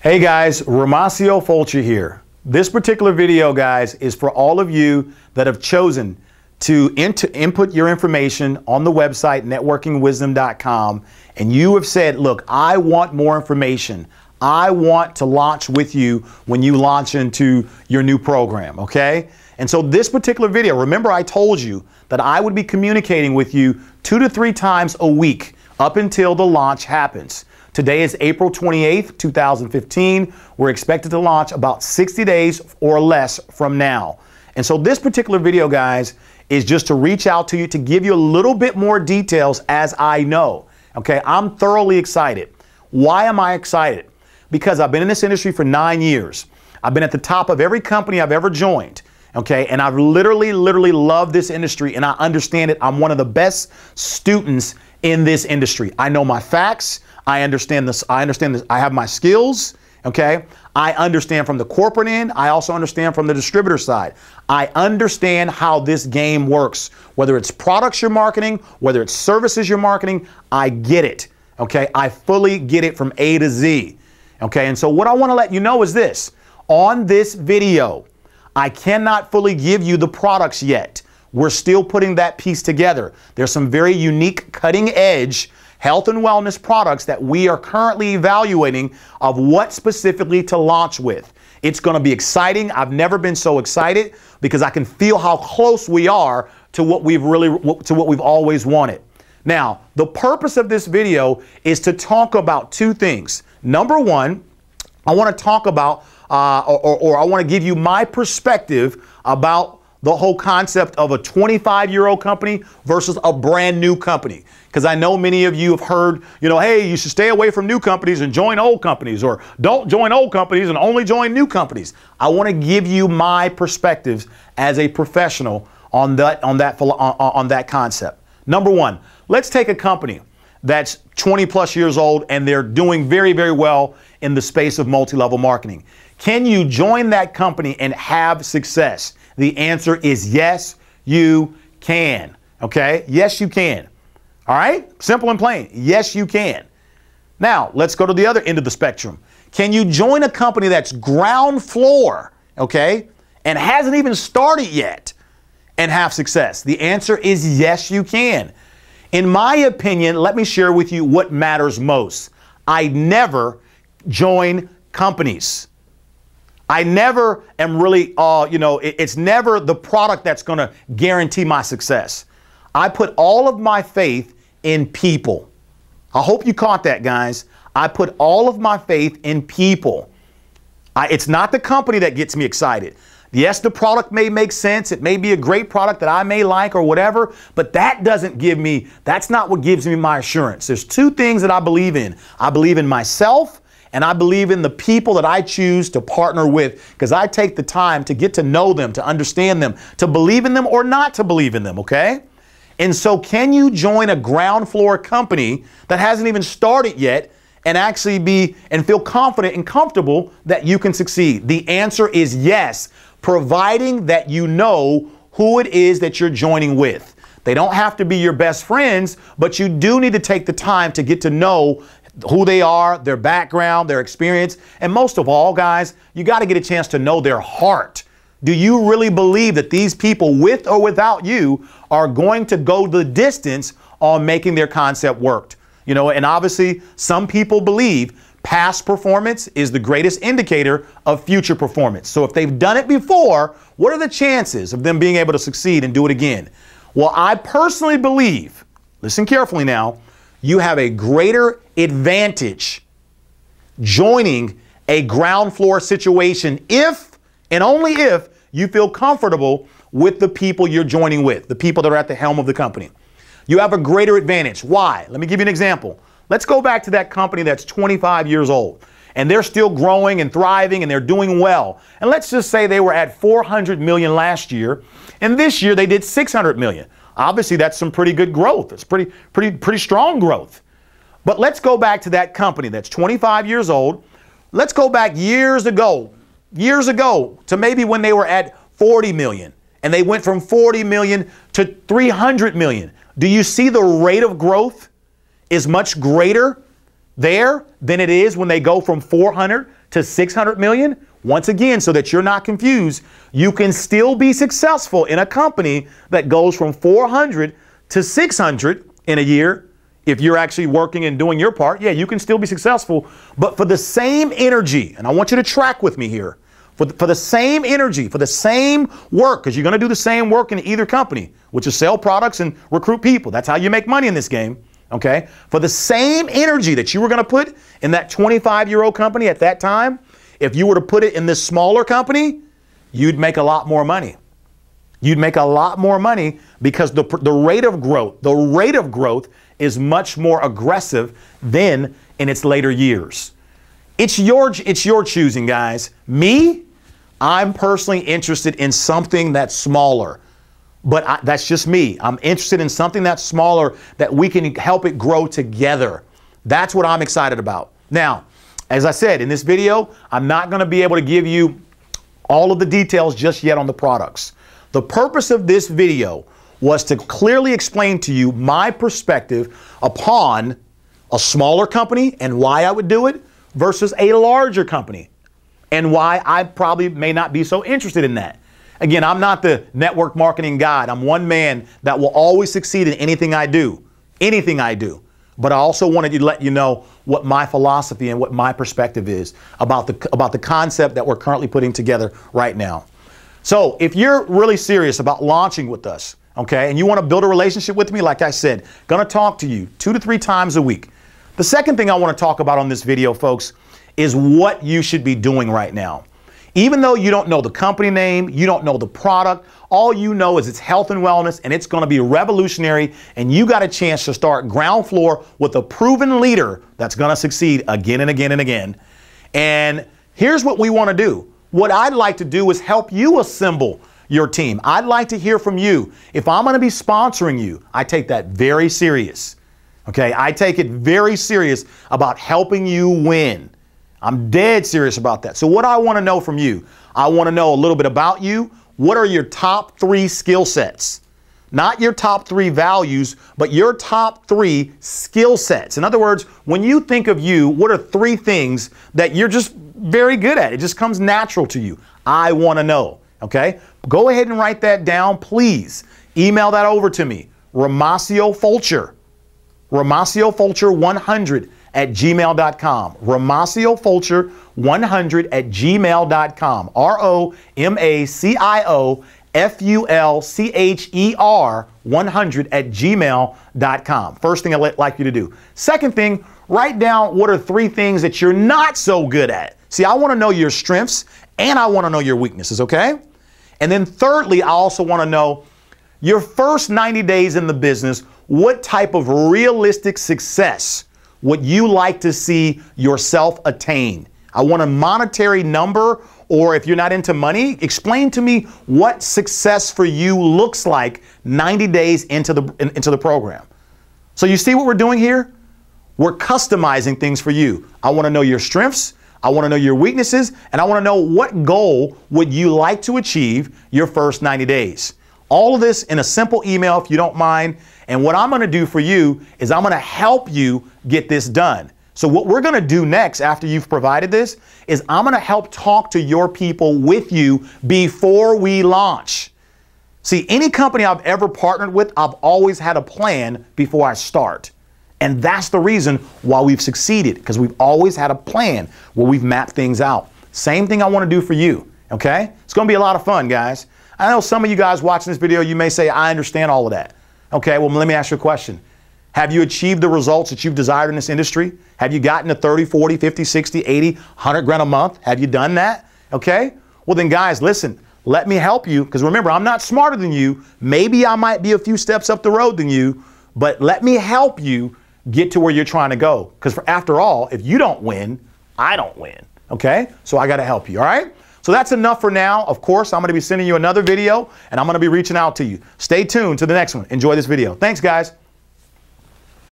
Hey guys, Ramasio Fulcher here. This particular video, guys, is for all of you that have chosen to input your information on the website networkingwisdom.com, and you have said, look, I want more information. I want to launch with you when you launch into your new program, okay? And so this particular video, remember I told you that I would be communicating with you 2 to 3 times a week up until the launch happens. Today is April 28th, 2015. We're expected to launch about 60 days or less from now. And so this particular video, guys, is just to reach out to you to give you a little bit more details as I know. Okay, I'm thoroughly excited. Why am I excited? Because I've been in this industry for 9 years. I've been at the top of every company I've ever joined. Okay, and I've literally loved this industry, and I understand it. I'm one of the best students in this industry. I know my facts. I understand this. I have my skills. Okay. I understand from the corporate end. I also understand from the distributor side. I understand how this game works, whether it's products you're marketing, whether it's services you're marketing. I get it. Okay. I fully get it from A to Z. Okay. And so what I want to let you know is this: on this video, I cannot fully give you the products yet. We're still putting that piece together. There's some very unique, cutting edge health and wellness products that we are currently evaluating of what specifically to launch with. It's going to be exciting. I've never been so excited because I can feel how close we are to what we've always wanted. Now, the purpose of this video is to talk about 2 things. Number one, I want to talk about or I want to give you my perspective about the whole concept of a 25-year-old company versus a brand new company. Because I know many of you have heard, hey, you should stay away from new companies and join old companies, or don't join old companies and only join new companies. I want to give you my perspectives as a professional on that concept. Number one, let's take a company that's 20 plus years old and they're doing very, very well in the space of multi-level marketing. Can you join that company and have success? The answer is yes, you can. Okay? Yes, you can. All right? Simple and plain. Yes, you can. Now, let's go to the other end of the spectrum. Can you join a company that's ground floor, okay, and hasn't even started yet and have success? The answer is yes, you can. In my opinion, let me share with you what matters most. I never join companies. I never am really, it's never the product that's going to guarantee my success. I put all of my faith in people. I hope you caught that, guys. I put all of my faith in people. It's not the company that gets me excited. Yes, the product may make sense. It may be a great product that I may like or whatever, but that's not what gives me my assurance. There's 2 things that I believe in. I believe in myself, and I believe in the people that I choose to partner with, because I take the time to get to know them, to understand them, to believe in them or not to believe in them, okay? And so can you join a ground floor company that hasn't even started yet and actually feel confident and comfortable that you can succeed? The answer is yes, providing that you know who it is that you're joining with. They don't have to be your best friends, but you do need to take the time to get to know who they are, their background, their experience, and most of all, guys, you got to get a chance to know their heart. Do you really believe that these people, with or without you, are going to go the distance on making their concept work? And obviously, some people believe past performance is the greatest indicator of future performance. So if they've done it before, what are the chances of them being able to succeed and do it again? Well, I personally believe, listen carefully now, you have a greater advantage joining a ground floor situation if and only if you feel comfortable with the people you're joining with, the people that are at the helm of the company. You have a greater advantage. Why? Let me give you an example. Let's go back to that company that's 25 years old and they're still growing and thriving and they're doing well. And let's just say they were at 400 million last year and this year they did 600 million. Obviously, that's some pretty good growth. It's pretty strong growth. But let's go back to that company that's 25 years old. Let's go back years ago to maybe when they were at 40 million and they went from 40 million to 300 million. Do you see the rate of growth is much greater there than it is when they go from 400 to 600 million, once again, so that you're not confused, you can still be successful in a company that goes from 400 to 600 in a year. If you're actually working and doing your part, yeah, you can still be successful, but for the same energy, and I want you to track with me here, for the same energy, for the same work, because you're going to do the same work in either company, which is sell products and recruit people. That's how you make money in this game, okay? For the same energy that you were going to put in that 25-year-old company at that time, if you were to put it in this smaller company, you'd make a lot more money. You'd make a lot more money because the rate of growth is much more aggressive than in its later years. It's your choosing, guys. Me, I'm personally interested in something that's smaller, but that's just me. I'm interested in something that's smaller that we can help it grow together. That's what I'm excited about. Now, as I said in this video, I'm not going to be able to give you all of the details just yet on the products. The purpose of this video was to clearly explain to you my perspective upon a smaller company and why I would do it versus a larger company and why I probably may not be so interested in that. Again, I'm not the network marketing guide. I'm one man that will always succeed in anything I do. Anything I do. But I also wanted to let you know what my philosophy and what my perspective is about the concept that we're currently putting together right now. So if you're really serious about launching with us, okay, and you want to build a relationship with me, like I said, going to talk to you 2 to 3 times a week. The second thing I want to talk about on this video, folks, is what you should be doing right now. Even though you don't know the company name, you don't know the product, all you know is it's health and wellness, and it's going to be revolutionary, and you got a chance to start ground floor with a proven leader that's going to succeed again and again and again. And here's what we want to do. What I'd like to do is help you assemble your team. I'd like to hear from you. If I'm going to be sponsoring you, I take that very serious. Okay, I take it very serious about helping you win. I'm dead serious about that. So what I want to know from you, I want to know a little bit about you. What are your top 3 skill sets? Not your top 3 values, but your top 3 skill sets. In other words, when you think of you, what are 3 things that you're just very good at? It just comes natural to you. I want to know. Okay? Go ahead and write that down, please. Email that over to me. Ramasio Fulcher 100 at gmail.com. Ramasio Fulcher 100 at gmail.com. ROMACIOFULCHER 100 at gmail.com. First thing I'd like you to do. Second thing, write down what are 3 things that you're not so good at. See, I want to know your strengths and I want to know your weaknesses, okay? And then thirdly, I also want to know your first 90 days in the business, what type of realistic success would you like to see yourself attain? I want a monetary number, or if you're not into money, explain to me what success for you looks like 90 days into the program. So you see what we're doing here? We're customizing things for you. I want to know your strengths. I want to know your weaknesses, and I want to know what goal would you like to achieve your first 90 days. All of this in a simple email, if you don't mind. And what I'm going to do for you is I'm going to help you get this done. So what we're going to do next after you've provided this is I'm going to help talk to your people with you before we launch. See, any company I've ever partnered with, I've always had a plan before I start. And that's the reason why we've succeeded, because we've always had a plan where we've mapped things out. Same thing I want to do for you, okay? It's going to be a lot of fun, guys. I know some of you guys watching this video, you may say, I understand all of that. Okay, well, let me ask you a question. Have you achieved the results that you've desired in this industry? Have you gotten to 30, 40, 50, 60, 80, 100 grand a month? Have you done that? Okay? Well, then, guys, listen, let me help you, because remember, I'm not smarter than you. Maybe I might be a few steps up the road than you, but let me help you get to where you're trying to go. Because after all, if you don't win, I don't win. Okay? So I got to help you. All right? So that's enough for now. Of course, I'm going to be sending you another video, and I'm going to be reaching out to you. Stay tuned to the next one. Enjoy this video. Thanks, guys.